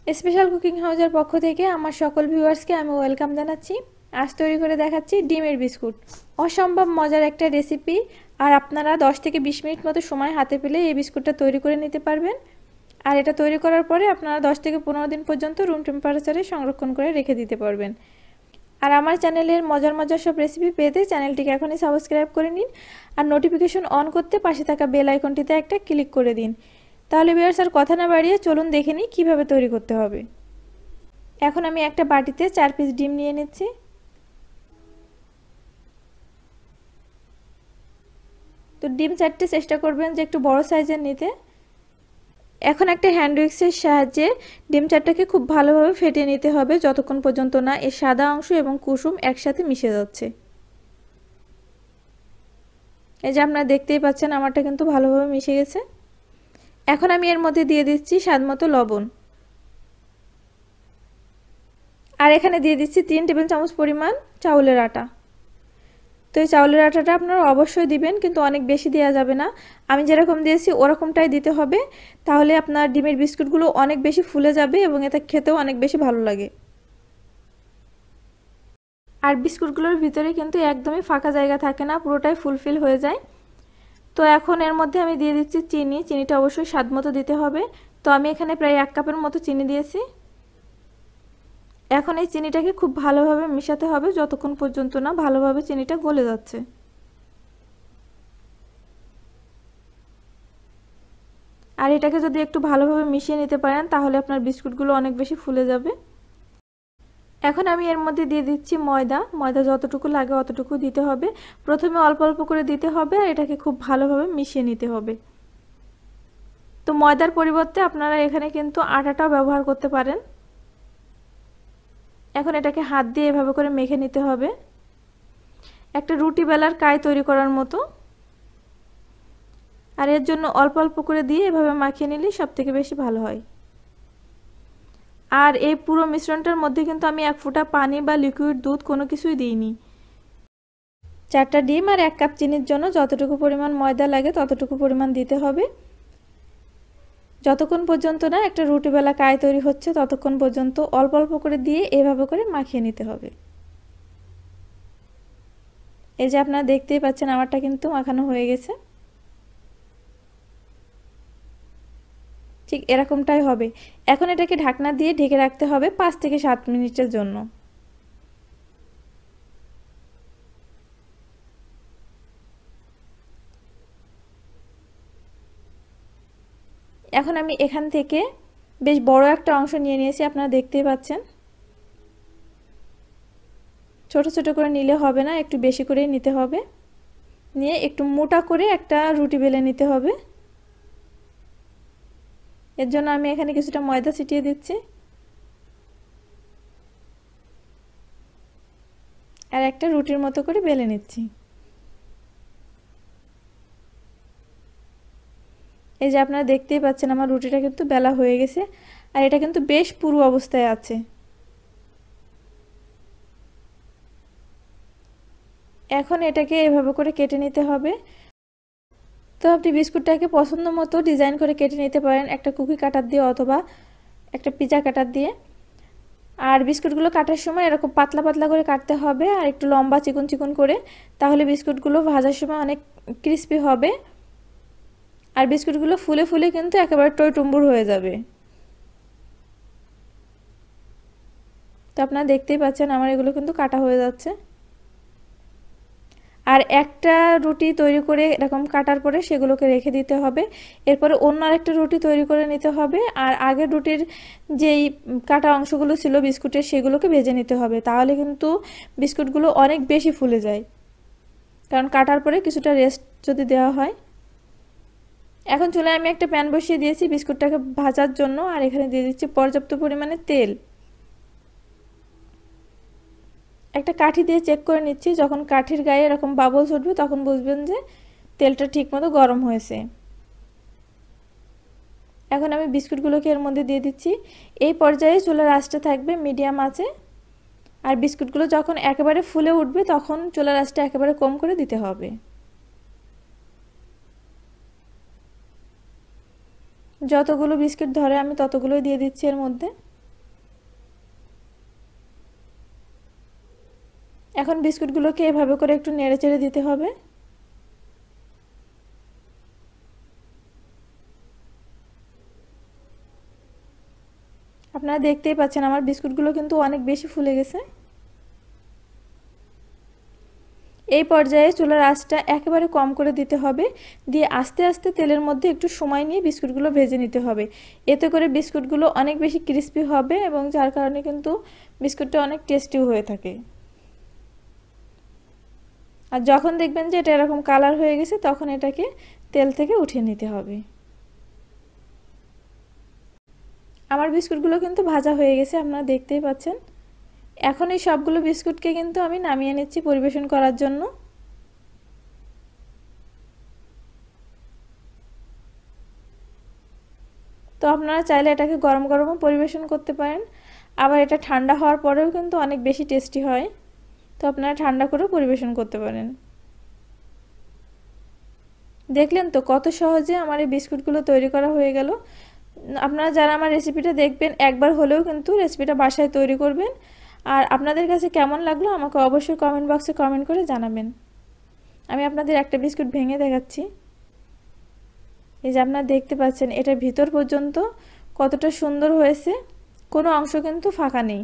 Special cooking হাউসের পক্ষ থেকে আমার সকল ভিউয়ার্সকে আমি ওয়েলকাম জানাচ্ছি। আজ তৈরি করে দেখাচ্ছি ডিমের বিস্কুট। অসম্ভব মজার একটা রেসিপি, আর আপনারা 10 থেকে 20 মিনিট মতো সময় হাতে পেলে এই বিস্কুটটা তৈরি করে নিতে পারবেন। আর এটা তৈরি করার পরে আপনারা 10 থেকে 15 দিন পর্যন্ত রুম টেম্পারেচারে সংরক্ষণ করে রেখে দিতে পারবেন। আর আমার চ্যানেলের মজার মজার সব রেসিপি পেতে চ্যানেলটিকে এখনই সাবস্ক্রাইব করে নিন, আর নোটিফিকেশন অন করতে পাশে থাকা বেল আইকনটিতে একটা ক্লিক করে দিন। তাহলে ভিউয়ার্স আর কথা না বাড়িয়ে চলুন দেখে নিই কীভাবে তৈরি করতে হবে। এখন আমি একটা বাটিতে 4 পিস ডিম নিয়ে নিচ্ছি। তো ডিম 4টে চেষ্টা করবেন যে একটু বড় সাইজের নিতে। এখন একটা হ্যান্ড উইক্সের সাহায্যে ডিম 4টাকে খুব ভালোভাবে ফেটিয়ে নিতে হবে যতক্ষণ পর্যন্ত না এর সাদা অংশ এবং কুসুম একসাথে মিশে যাচ্ছে। এই যে আপনারা দেখতেই পাচ্ছেন আমারটা কিন্তু ভালোভাবে মিশে গেছে। এখন আমি এর মধ্যে দিয়ে দিচ্ছি স্বাদমতো লবণ, আর এখানে দিয়ে দিচ্ছি 3 টেবিল চামচ পরিমাণ চাউলের আটা। তো এই চাউলের আটাটা আপনারা অবশ্যই দিবেন, কিন্তু অনেক বেশি দেওয়া যাবে না। আমি যেরকম দিয়েছি ওরকমটাই দিতে হবে, তাহলে আপনার ডিমের বিস্কুটগুলো অনেক বেশি ফুলে যাবে এবং এটা খেতেও অনেক বেশি ভালো লাগে। আর বিস্কুটগুলোর ভিতরে কিন্তু একদমই ফাঁকা জায়গা থাকে না, পুরোটাই ফুলফিল হয়ে যায়। তো এখন এর মধ্যে আমি দিয়ে দিচ্ছি চিনি। চিনিটা অবশ্যই স্বাদমতো দিতে হবে। তো আমি এখানে প্রায় 1 কাপের মতো চিনি দিয়েছি। এখন এই চিনিটাকে খুব ভালোভাবে মিশাতে হবে যতক্ষণ পর্যন্ত না ভালোভাবে চিনিটা গলে যাচ্ছে। আর এটাকে যদি একটু ভালোভাবে মিশিয়ে নিতে পারেন তাহলে আপনার বিস্কুটগুলো অনেক বেশি ফুলে যাবে। এখন আমি এর মধ্যে দিয়ে দিচ্ছি ময়দা। ময়দা যতটুকু লাগে অতটুকু দিতে হবে। প্রথমে অল্প অল্প করে দিতে হবে আর এটাকে খুব ভালোভাবে মিশিয়ে নিতে হবে। তো ময়দার পরিবর্তে আপনারা এখানে কিন্তু আটাটাও ব্যবহার করতে পারেন। এখন এটাকে হাত দিয়ে এভাবে করে মেখে নিতে হবে, একটা রুটি বেলার কাই তৈরি করার মতো। আর এর জন্য অল্প অল্প করে দিয়ে এভাবে মাখিয়ে নিলে সবথেকে বেশি ভালো হয়। আর এই পুরো মিশ্রণটার মধ্যে কিন্তু আমি 1 ফোঁটা পানি বা লিকুইড দুধ কোনো কিছুই দিইনি। 4টা ডিম আর 1 কাপ চিনির জন্য যতটুকু পরিমাণ ময়দা লাগে ততটুকু পরিমাণ দিতে হবে। যতক্ষণ পর্যন্ত না একটা রুটি বেলা কাই তৈরি হচ্ছে ততক্ষণ পর্যন্ত অল্প অল্প করে দিয়ে এভাবে করে মাখিয়ে নিতে হবে। এই যে আপনারা দেখতেই পাচ্ছেন আমারটা কিন্তু মাখানো হয়ে গেছে। ঠিক এরকমটাই হবে। এখন এটাকে ঢাকনা দিয়ে ঢেকে রাখতে হবে 5 থেকে 7 মিনিটের জন্য। এখন আমি এখান থেকে বেশ বড় একটা অংশ নিয়ে নিয়েছি, আপনারা দেখতেই পাচ্ছেন। ছোট ছোট করে নিলে হবে না, একটু বেশি করেই নিতে হবে। নিয়ে একটু মোটা করে একটা রুটি বেলে নিতে হবে। এর জন্য আমি এখানে কিছুটা ময়দা ছিটিয়ে দিচ্ছি আর একটা রুটির মতো করে বেলে নিচ্ছি। এই যে আপনারা দেখতেই পাচ্ছেন আমার রুটিটা কিন্তু বেলা হয়ে গেছে, আর এটা কিন্তু বেশ পুরু অবস্থায় আছে। এখন এটাকে এভাবে করে কেটে নিতে হবে। তো আপনি বিস্কুটটাকে পছন্দ মতো ডিজাইন করে কেটে নিতে পারেন, একটা কুকি কাটার দিয়ে অথবা একটা পিজা কাটার দিয়ে। আর বিস্কুটগুলো কাটার সময় এরকম পাতলা পাতলা করে কাটতে হবে আর একটু লম্বা চিকন চিকন করে, তাহলে বিস্কুটগুলো ভাজার সময় অনেক ক্রিস্পি হবে আর বিস্কুটগুলো ফুলে ফুলে কিন্তু একেবারে টইটুম্বুর হয়ে যাবে। তো আপনারা দেখতেই পাচ্ছেন আমার এগুলো কিন্তু কাটা হয়ে যাচ্ছে। আর একটা রুটি তৈরি করে এরকম কাটার পরে সেগুলোকে রেখে দিতে হবে। এরপরে অন্য আরেকটা রুটি তৈরি করে নিতে হবে, আর আগের রুটির যেই কাটা অংশগুলো ছিল বিস্কুটের সেগুলোকে ভেজে নিতে হবে, তাহলে কিন্তু বিস্কুটগুলো অনেক বেশি ফুলে যায়, কারণ কাটার পরে কিছুটা রেস্ট যদি দেওয়া হয়। এখন চুলায় আমি একটা প্যান বসিয়ে দিয়েছি বিস্কুটটাকে ভাজার জন্য, আর এখানে দিয়ে দিচ্ছি পর্যাপ্ত পরিমাণে তেল। একটা কাঠি দিয়ে চেক করে নিচ্ছি, যখন কাঠির গায়ে এরকম বাবলস উঠবে তখন বুঝবেন যে তেলটা ঠিকমতো গরম হয়েছে। এখন আমি বিস্কুটগুলোকে এর মধ্যে দিয়ে দিচ্ছি। এই পর্যায়ে চুলার আঁচটা থাকবে মিডিয়াম আঁচে, আর বিস্কুটগুলো যখন একেবারে ফুলে উঠবে তখন চুলার আঁচটা একেবারে কম করে দিতে হবে। যতগুলো বিস্কুট ধরে আমি ততগুলোই দিয়ে দিচ্ছি এর মধ্যে। এখন বিস্কুটগুলোকে এভাবে করে একটু নেড়েচেড়ে দিতে হবে। আপনারা দেখতেই পাচ্ছেন আমার বিস্কুটগুলো কিন্তু অনেক বেশি ফুলে গেছে। এই পর্যায়ে চুলার আঁচটা একেবারে কম করে দিতে হবে, দিয়ে আস্তে আস্তে তেলের মধ্যে একটু সময় নিয়ে বিস্কুটগুলো ভেজে নিতে হবে। এতে করে বিস্কুটগুলো অনেক বেশি ক্রিস্পি হবে এবং যার কারণে কিন্তু বিস্কুটটা অনেক টেস্টিও হয়ে থাকে। আর যখন দেখবেন যে এটা এরকম কালার হয়ে গেছে তখন এটাকে তেল থেকে উঠিয়ে নিতে হবে। আমার বিস্কুটগুলো কিন্তু ভাজা হয়ে গেছে, আপনারা দেখতেই পাচ্ছেন। এখন এই সবগুলো বিস্কুটকে কিন্তু আমি নামিয়ে নিচ্ছি পরিবেশন করার জন্য। তো আপনারা চাইলে এটাকে গরম গরমও পরিবেশন করতে পারেন, আবার এটা ঠান্ডা হওয়ার পরেও কিন্তু অনেক বেশি টেস্টি হয়। তো আপনারা ঠান্ডা করেও পরিবেশন করতে পারেন। দেখলেন তো কত সহজে আমার এই বিস্কুটগুলো তৈরি করা হয়ে গেল। আপনারা যারা আমার রেসিপিটা দেখবেন একবার হলেও কিন্তু রেসিপিটা বাসায় তৈরি করবেন। আর আপনাদের কাছে কেমন লাগলো আমাকে অবশ্যই কমেন্ট বক্সে কমেন্ট করে জানাবেন। আমি আপনাদের একটা বিস্কুট ভেঙে দেখাচ্ছি। এই যে আপনারা দেখতে পাচ্ছেন এটা ভিতর পর্যন্ত কতটা সুন্দর হয়েছে, কোনো অংশ কিন্তু ফাঁকা নেই।